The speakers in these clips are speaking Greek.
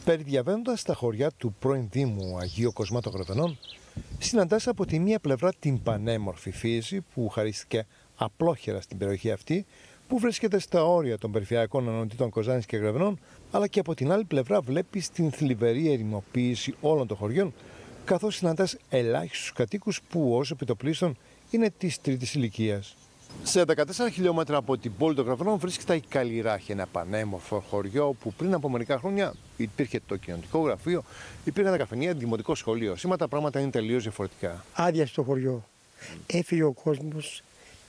Περιδιαβαίνοντας τα χωριά του πρώην Δήμου Αγίου Κοσμά των Γρεβενών, συναντάς από τη μία πλευρά την πανέμορφη φύση που χαρίστηκε απλόχερα στην περιοχή αυτή, που βρίσκεται στα όρια των περιφερειακών ενωτήτων Κοζάνης και Γρεβενών, αλλά και από την άλλη πλευρά βλέπεις την θλιβερή ερημοποίηση όλων των χωριών, καθώς συναντάς ελάχιστους κατοίκους που ως επιτοπλίστων είναι της τρίτης ηλικίας. Σε 14 χιλιόμετρα από την πόλη των Γρεβενών βρίσκεται η Καλλιράχη, ένα πανέμορφο χωριό που πριν από μερικά χρόνια υπήρχε το κοινωνικό γραφείο, υπήρχαν τα καφενεία, δημοτικό σχολείο. Σήμερα τα πράγματα είναι τελείως διαφορετικά. Άδεια στο χωριό. Έφυγε ο κόσμος,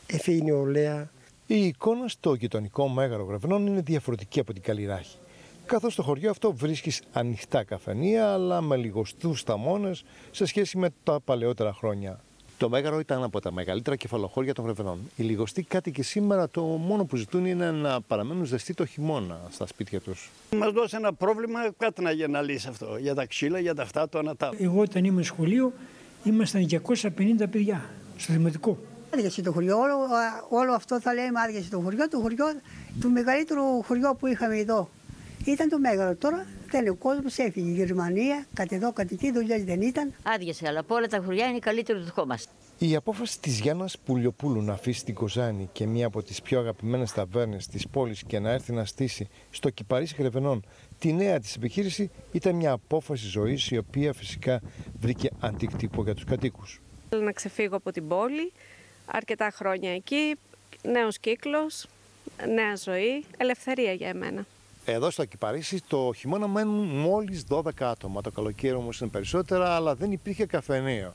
έφυγε η νεολαία. Η εικόνα στο γειτονικό Μέγαρο Γρεβενών είναι διαφορετική από την Καλλιράχη. Καθώς στο χωριό αυτό βρίσκεις ανοιχτά καφενεία, αλλά με λιγοστούς θαμώνες σε σχέση με τα παλαιότερα χρόνια. Το Μέγαρο ήταν από τα μεγαλύτερα κεφαλοχώρια των Γρεβενών. Οι λιγοστοί κάτοικοι σήμερα το μόνο που ζητούν είναι να παραμένουν ζεστοί το χειμώνα στα σπίτια τους. Μας δώσει ένα πρόβλημα, κάτι να λύσει αυτό. Για τα ξύλα, για τα αυτά, το ένα τα. Εγώ όταν ήμουν σχολείο ήμασταν 250 παιδιά στο δημοτικό. Άδειασε το χωριό, όλο αυτό θα λέμε άδειασε το χωριό. Το μεγαλύτερο χωριό που είχαμε εδώ ήταν το Μέγαρο. Τώρα δεν είναι ο κόσμος, έφυγε η Γερμανία, κάτι εδώ, κάτι εκεί, δουλειές δεν ήταν. Άδειασε, αλλά από όλα τα χωριά είναι καλύτερο το δικό μας. Η απόφαση της Γιάννας Πουλιοπούλου να αφήσει την Κοζάνη και μία από τις πιο αγαπημένες ταβέρνες της πόλης και να έρθει να στήσει στο Κυπαρίσι Γρεβενών τη νέα της επιχείρηση ήταν μια απόφαση ζωής, η οποία φυσικά βρήκε αντίκτυπο για τους κατοίκους. Θέλω να ξεφύγω από την πόλη, αρκετά χρόνια εκεί, νέος κύκλος, νέα ζωή, ελευθερία για εμένα. Εδώ στο Κυπαρίσι το χειμώνα μένουν μόλις 12 άτομα. Το καλοκαίρι όμως είναι περισσότερα, αλλά δεν υπήρχε καφενείο.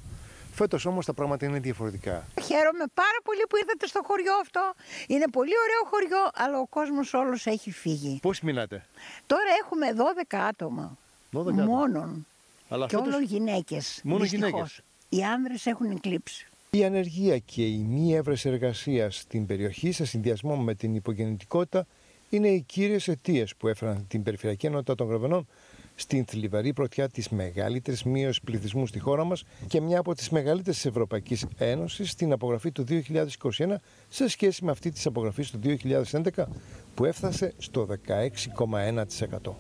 Φέτος όμως τα πράγματα είναι διαφορετικά. Χαίρομαι πάρα πολύ που ήρθατε στο χωριό αυτό. Είναι πολύ ωραίο χωριό, αλλά ο κόσμος όλος έχει φύγει. Πώς μείνατε? Τώρα έχουμε 12 άτομα. 12 μόνον. Αλλά και όλο γυναίκες. Μόνο δυστυχώς. γυναίκες. Οι άνδρες έχουν εκλείψει. Η ανεργία και η μη έβρεση εργασίας στην περιοχή σε συνδυασμό με την υπογεννητικότητα είναι οι κύριες αιτίες που έφεραν την Περιφερειακή Ενότητα των Γρεβενών στην θλιβερή πρωτιά της μεγαλύτερης μείωσης πληθυσμού στη χώρα μας και μια από τις μεγαλύτερες της Ευρωπαϊκής Ένωσης στην απογραφή του 2021 σε σχέση με αυτή της απογραφής του 2011 που έφτασε στο 16,1%.